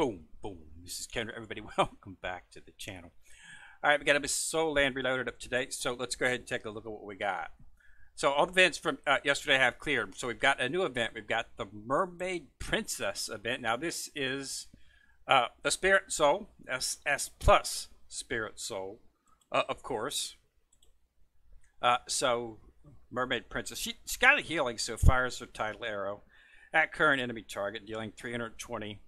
Boom, boom. This is Kendra. Everybody, welcome back to the channel. All right, we got a Soul Land Reloaded up to date, so let's go ahead and take a look at what we got. So all the events from yesterday have cleared. So we've got a new event. We've got the Mermaid Princess event. Now this is the Spirit Soul, SS plus Spirit Soul, of course. So Mermaid Princess, she's got a healing, so fires her tidal arrow at current enemy target, dealing 320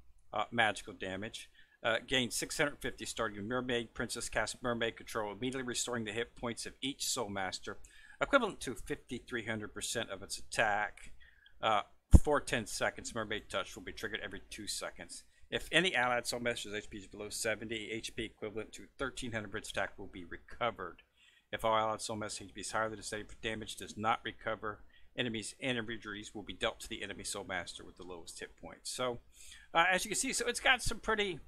magical damage. Gain 650 starting Mermaid Princess casts Mermaid Control, immediately restoring the hit points of each Soul Master, equivalent to 5,300% of its attack. For 10 seconds, Mermaid Touch will be triggered every 2 seconds. If any allied Soul Master's HP is below 70, HP equivalent to 1,300 of its attack will be recovered. If all allied Soul Master's HP is higher than the save damage does not recover, enemies and injuries will be dealt to the enemy Soul Master with the lowest hit points. So, as you can see, so it's got some pretty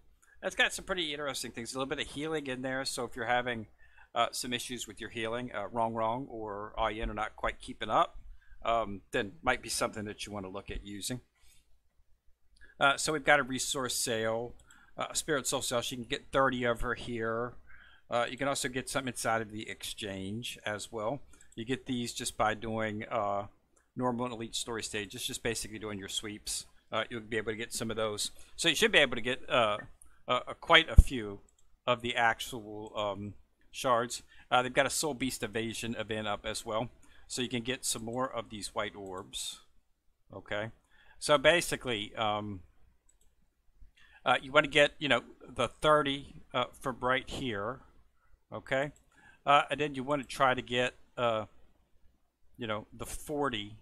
interesting things. A little bit of healing in there. So if you're having some issues with your healing, wrong, or IN are not quite keeping up, then might be something that you want to look at using. So we've got a resource sale, Spirit Soul sale. You can get 30 of her here. You can also get some inside of the exchange as well. You get these just by doing normal and elite story stages, just basically doing your sweeps. You'll be able to get some of those. So you should be able to get quite a few of the actual shards. They've got a Soul Beast Evasion event up as well, so you can get some more of these white orbs. Okay, so basically, you want to get the 30 from right here. Okay, and then you want to try to get the 40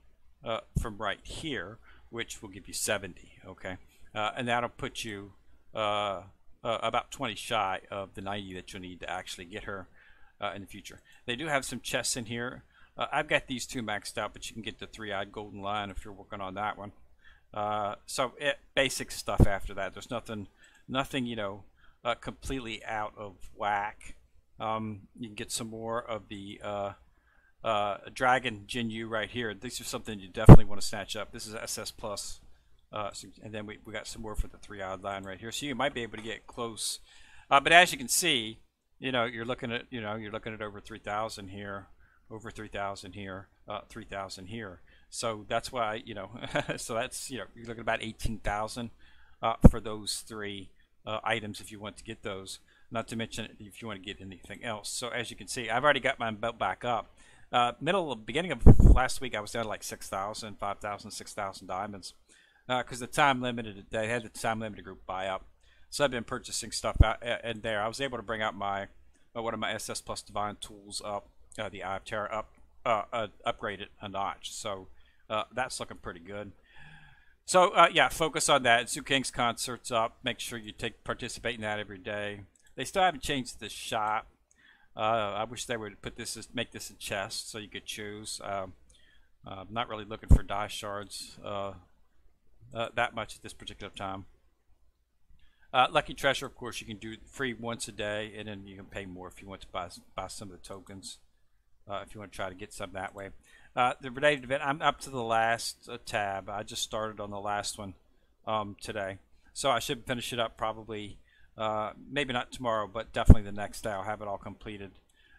from right here, which will give you 70. Okay, and that'll put you about 20 shy of the 90 that you'll need to actually get her in the future. They do have some chests in here. I've got these two maxed out, but you can get the three-eyed golden lion if you're working on that one. So basic stuff after that. There's nothing completely out of whack. You can get some more of the Dragon Jinyu right here. These are something you definitely want to snatch up. This is SS plus. And then we got some more for the three-eyed lion right here, so you might be able to get close. But as you can see, you're looking at over 3,000 here, over 3,000 here, 3,000 here. So that's why so that's you're looking at about 18,000 for those three items if you want to get those. Not to mention if you want to get anything else. So as you can see, I've already got my belt back up. Beginning of last week, I was down to like 6,000, 5,000, 6,000 diamonds. Because the time limited, they had the time limited group buy up, so I've been purchasing stuff out and there. I was able to bring out my one of my SS plus divine tools up, the Eye of Terror up, upgraded a notch. So that's looking pretty good. So yeah, focus on that. Zoo King's concert's up. Make sure you participate in that every day. They still haven't changed the shop. I wish they would make this a chest so you could choose. I'm not really looking for die shards. That much at this particular time. Lucky Treasure, of course, you can do free once a day, and then you can pay more if you want to buy some of the tokens. If you want to try to get some that way. The related event, I'm up to the last tab. I just started on the last one today, so I should finish it up probably, maybe not tomorrow, but definitely the next day. I'll have it all completed.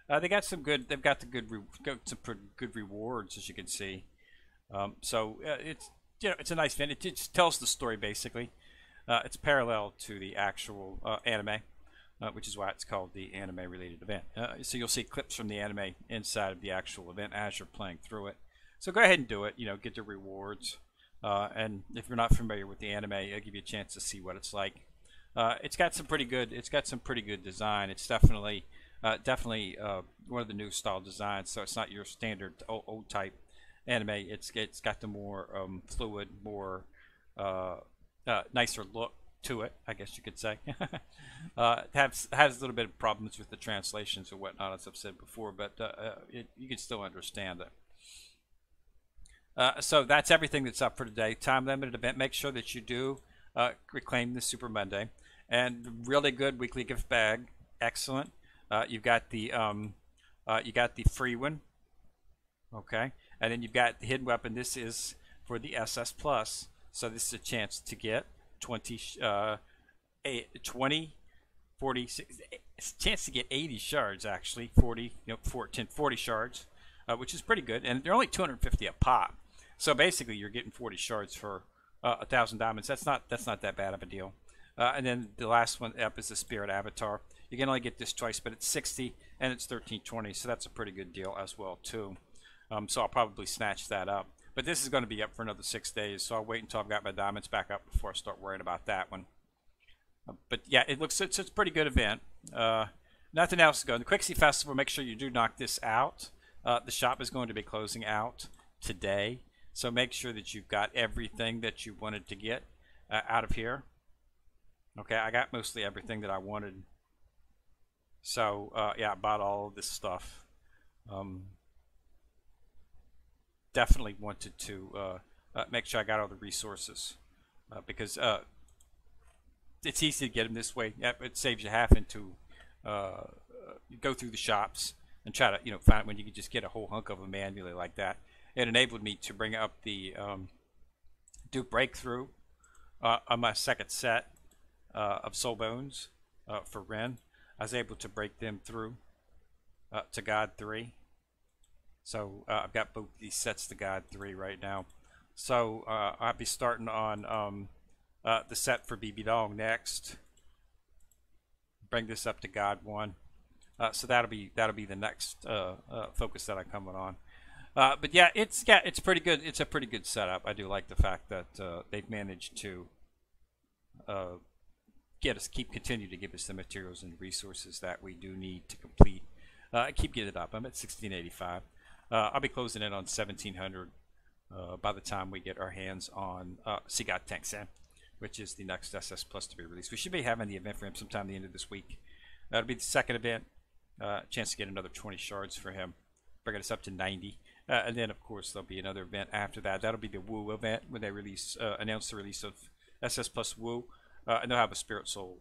They've got some good pretty good rewards, as you can see. So it's a nice event. It just tells the story basically. It's parallel to the actual anime, which is why it's called the anime-related event. So you'll see clips from the anime inside of the actual event as you're playing through it. So go ahead and do it. Get the rewards. And if you're not familiar with the anime, it'll give you a chance to see what it's like. It's got some pretty good. It's got some pretty good design. It's definitely one of the new style designs. So it's not your standard old type anime. It's got the more fluid, more nicer look to it, I guess you could say. Has a little bit of problems with the translations or whatnot, as I've said before, but you can still understand it. So that's everything that's up for today. Time limited event. Make sure that you do reclaim the Super Monday, and really good weekly gift bag. Excellent. You've got the free one. Okay. And then you've got the hidden weapon. This is for the SS plus, so this is a chance to get 20 20, 40, chance to get 80 shards actually, 40, 40 shards, which is pretty good, and they're only 250 a pop. So basically, you're getting 40 shards for 1,000 diamonds. That's not that bad of a deal. And then the last one up is the Spirit Avatar. You can only get this twice, but it's 60 and it's 1320, so that's a pretty good deal as well too. So I'll probably snatch that up. But this is going to be up for another 6 days, so I'll wait until I've got my diamonds back up before I start worrying about that one. But yeah, it's a pretty good event. Nothing else to go. The Quixie Festival, make sure you do knock this out. The shop is going to be closing out today, so make sure that you've got everything that you wanted to get out of here. Okay, I got mostly everything that I wanted. So yeah, I bought all of this stuff. Definitely wanted to make sure I got all the resources because it's easy to get them this way. It saves you having to go through the shops and try to find when you can just get a whole hunk of them manually like that. It enabled me to bring up the do breakthrough on my second set of soul bones for Ren. I was able to break them through to God 3. So I've got both these sets to God 3 right now. So I'll be starting on the set for BB Dong next. Bring this up to God 1. So that'll be the next focus that I'm coming on. But yeah, it's pretty good. It's a pretty good setup. I do like the fact that they've managed to continue to give us the materials and resources that we do need to complete. Keep getting it up. I'm at 1685. I'll be closing in on 1700 by the time we get our hands on Sigat Tangsan, which is the next SS Plus to be released. We should be having the event for him sometime at the end of this week. That'll be the second event. Chance to get another 20 shards for him, bringing us up to 90. And then, of course, there'll be another event after that. That'll be the Wu event when they announce the release of SS Plus Wu. And they'll have a Soul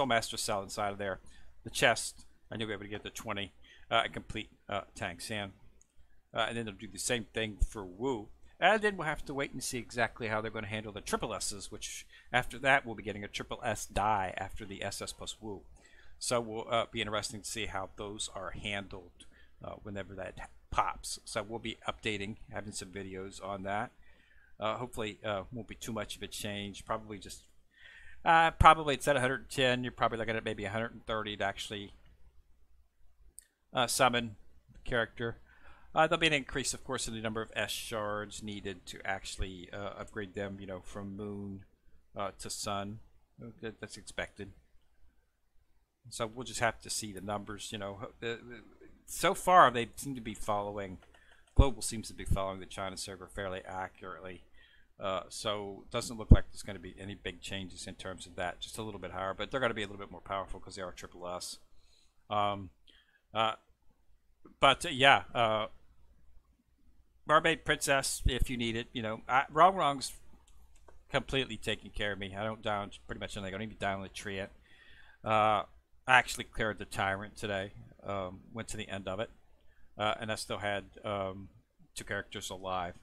Master cell inside of there. The chest, and you'll be able to get the 20 and complete Tang San. And then they'll do the same thing for Wu. And then we'll have to wait and see exactly how they're going to handle the triple S's, which after that we'll be getting a triple S die after the SS Plus Wu. So we'll be interesting to see how those are handled whenever that pops. So we'll be updating, having some videos on that. Hopefully won't be too much of a change. Probably just probably it's at 110. You're probably looking at maybe 130 to actually summon the character. There'll be an increase, of course, in the number of S shards needed to actually upgrade them. From Moon to Sun. That's expected. So we'll just have to see the numbers. So far they seem to be following. Global seems to be following the China server fairly accurately. So it doesn't look like there's going to be any big changes in terms of that. Just a little bit higher, but they're going to be a little bit more powerful because they are triple S. Yeah, Mermaid Princess, if you need it. Wrong's completely taking care of me. I don't down pretty much anything. I don't even down the tree yet. I actually cleared the Tyrant today. Went to the end of it. And I still had 2 characters alive.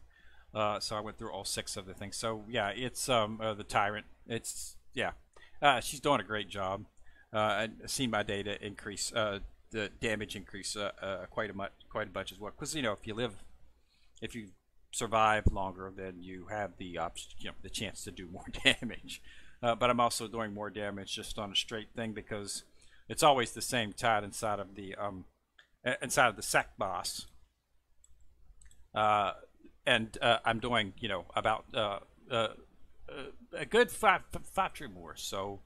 So I went through all 6 of the things. So yeah, it's the Tyrant. She's doing a great job. I've seen my data increase, the damage increase quite a bunch as well. Because if you survive longer, then you have the option, the chance to do more damage. But I'm also doing more damage just on a straight thing because it's always the same tide inside of the sec boss. And I'm doing, about a good 5 true more. So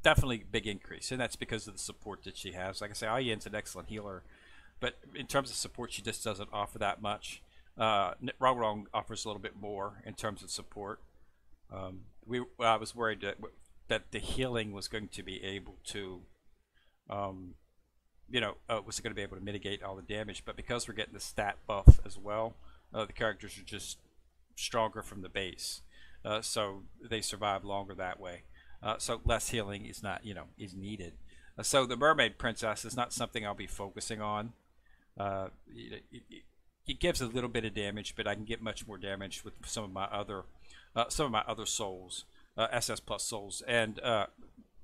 definitely big increase, and that's because of the support that she has. Like I say, Ayan's an excellent healer, but in terms of support, she just doesn't offer that much. Wrong offers a little bit more in terms of support. I was worried that the healing was going to be able to, was going to be able to mitigate all the damage, but because we're getting the stat buff as well, the characters are just stronger from the base, so they survive longer that way. So less healing is not, is needed. So the Mermaid Princess is not something I'll be focusing on. It gives a little bit of damage, but I can get much more damage with some of my other souls. SS plus souls, and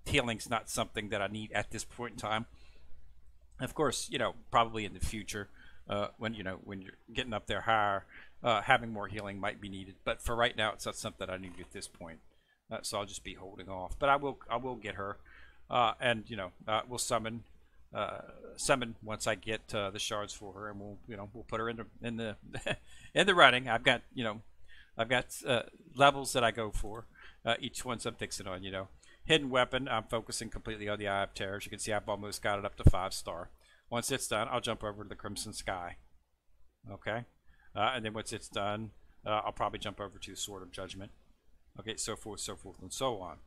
healing's not something that I need at this point in time. Of course, probably in the future, when when you're getting up there higher, having more healing might be needed. But for right now, it's not something I need at this point. So I'll just be holding off. But I will get her, and we'll summon once I get the shards for her, and we'll put her in the in the running. I've got levels that I go for. Each one's I'm fixing on. Hidden weapon, I'm focusing completely on the Eye of Terror. As you can see, I've almost got it up to 5-star. Once it's done, I'll jump over to the Crimson Sky. Okay, and then once it's done, I'll probably jump over to the Sword of Judgment. Okay, so forth, and so on.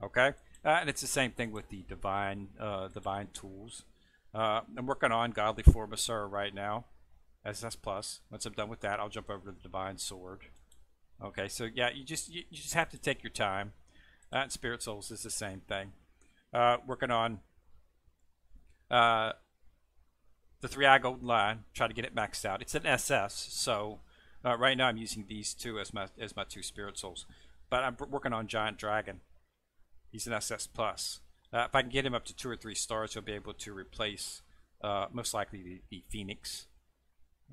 Okay, and it's the same thing with the divine tools. I'm working on Godly Form of Sir right now, SS plus. Once I'm done with that, I'll jump over to the Divine Sword. Okay, so yeah, you just have to take your time. And Spirit Souls is the same thing. Working on the 3-eye Golden Lion. Try to get it maxed out. It's an SS, so right now I'm using these two as my 2 Spirit Souls. But I'm working on Giant Dragon. He's an SS plus. If I can get him up to 2 or 3 stars, he'll be able to replace most likely the Phoenix.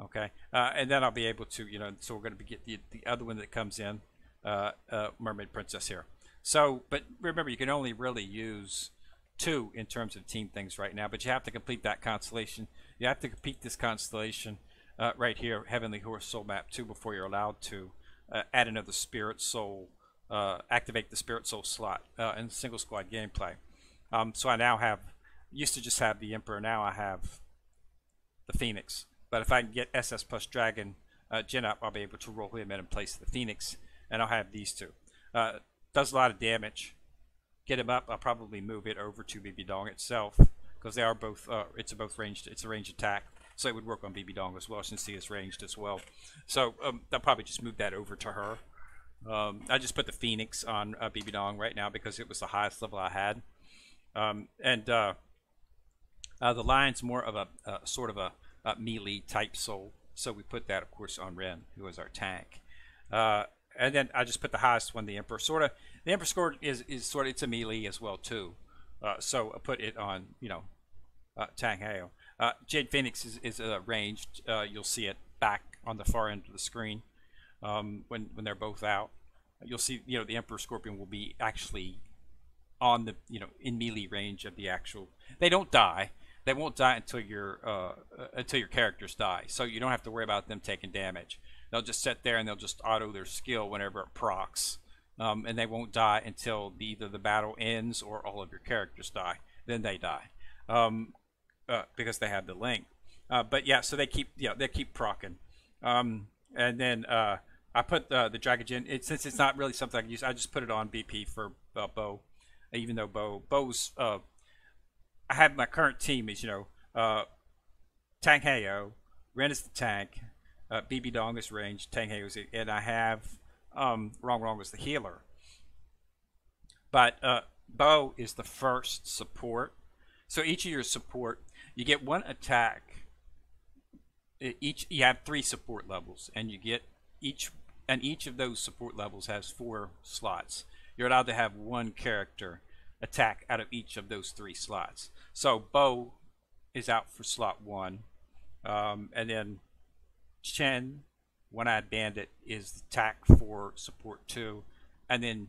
Okay, and then I'll be able to so we're going to get the other one that comes in, Mermaid Princess here. So, but remember, you can only really use 2 in terms of team things right now, but you have to complete that constellation. You have to complete this constellation right here, Heavenly Horse Soul Map 2, before you're allowed to add another Spirit Soul, activate the Spirit Soul slot in single squad gameplay. So I now used to just have the Emperor, now I have the Phoenix. But if I can get SS plus Dragon Gen up, I'll be able to roll him in and place the Phoenix, and I'll have these 2. Does a lot of damage. Get him up, I'll probably move it over to BB Dong itself, because they are both it's a ranged attack, so it would work on BB Dong as well, since he is ranged as well. So I'll probably just move that over to her. I just put the Phoenix on BB Dong right now because it was the highest level I had, and the Lion's more of a sort of a melee type soul, so we put that of course on Ren, who is our tank. And then I just put the highest one, the Emperor. The Emperor score is sort of, it's a melee as well too. So I put it on, Tang Heo. Jade Phoenix is ranged. You'll see it back on the far end of the screen when they're both out. You'll see, the Emperor Scorpion will be actually on the, in melee range of the actual. They don't die. They won't die until your characters die. So you don't have to worry about them taking damage. They'll just sit there and they'll just auto their skill whenever it procs. And they won't die until either the battle ends or all of your characters die. Then they die. Because they have the link. But yeah, so they keep proccing. And then I put the Dragon Gen, since it's not really something I can use, I just put it on BP for Bo. Even though Bo's I have my current team is Tang Heo, Ren is the tank, BB Dong is ranged, Tang Heo is, and I have Wrong is the healer. But Bo is the first support. So each of your support, you get 1 attack. You have 3 support levels, and you get each of those support levels has 4 slots. You're allowed to have 1 character attack out of each of those 3 slots. So Bo is out for slot 1, and then Chen, One-Eyed Bandit, is attack for support 2, and then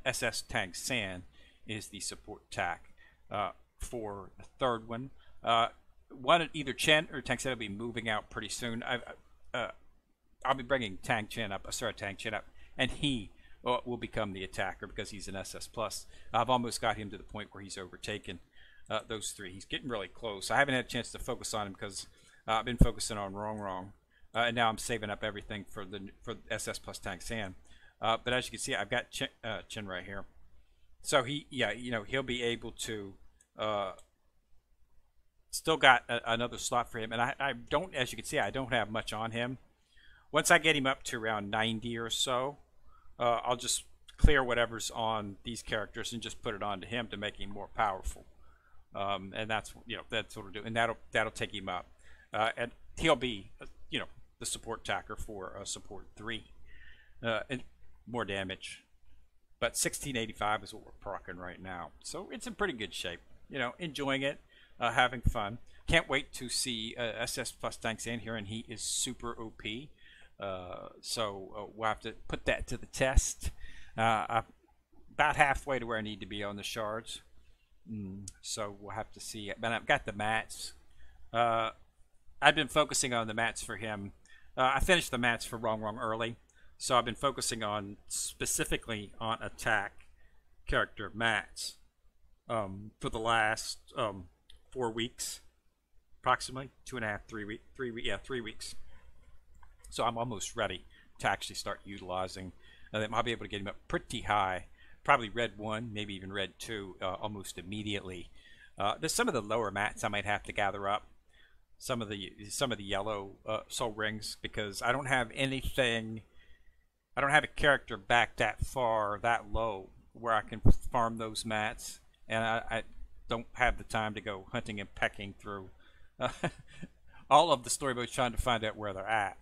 SS Tang San is the support attack for the 3rd one. Either Chen or Tang San will be moving out pretty soon. I'll be bringing Tang Chen up, and he will become the attacker because he's an SS plus. I've almost got him to the point where he's overtaken those 3. He's getting really close. I haven't had a chance to focus on him because I've been focusing on Wrong, and now I'm saving up everything for SS plus Tang San. But as you can see, I've got Chen right here. So he'll be able to. Still got another slot for him, and I don't, as you can see, I don't have much on him. Once I get him up to around 90 or so, I'll just clear whatever's on these characters and just put it onto him to make him more powerful. And that's what we'll do, and that'll take him up, and he'll be the support attacker for support 3, and more damage. But 1685 is what we're procking right now. So it's in pretty good shape. You know, enjoying it, having fun. Can't wait to see SS Plus tanks in here, and he is super OP. So we'll have to put that to the test. I'm about halfway to where I need to be on the shards. So we'll have to see it. But I've got the mats. I've been focusing on the mats for him. I finished the mats for Wrong early. So I've been focusing on specifically on attack character mats for the last 4 weeks, approximately 2.5, 3 weeks, 3 weeks. So I'm almost ready to actually start utilizing them. I'll be able to get him up pretty high, probably red 1, maybe even red 2, almost immediately. There's some of the lower mats I might have to gather up, some of the yellow soul rings, because I don't have anything. I don't have a character back that far, that low, where I can farm those mats, and I don't have the time to go hunting and pecking through all of the story modes trying to find out where they're at.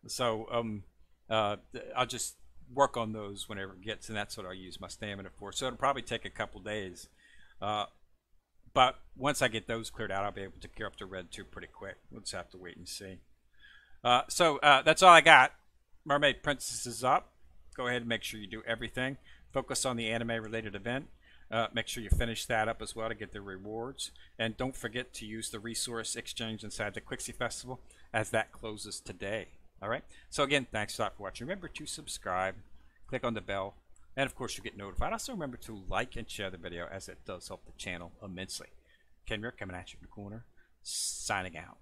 So I'll just work on those whenever it gets, and that's what I'll use my stamina for. So it'll probably take a couple days, but once I get those cleared out, I'll be able to gear up to red 2 pretty quick. We'll just have to wait and see. So that's all I got. Mermaid Princess is up. Go ahead and make sure you do everything. Focus on the anime related event. Make sure you finish that up as well to get the rewards. And don't forget to use the resource exchange inside the Quixie Festival, as that closes today. Alright? So again, thanks a lot for watching. Remember to subscribe, click on the bell, and of course you'll get notified. Also remember to like and share the video, as it does help the channel immensely. Kenrick coming at you in the corner, signing out.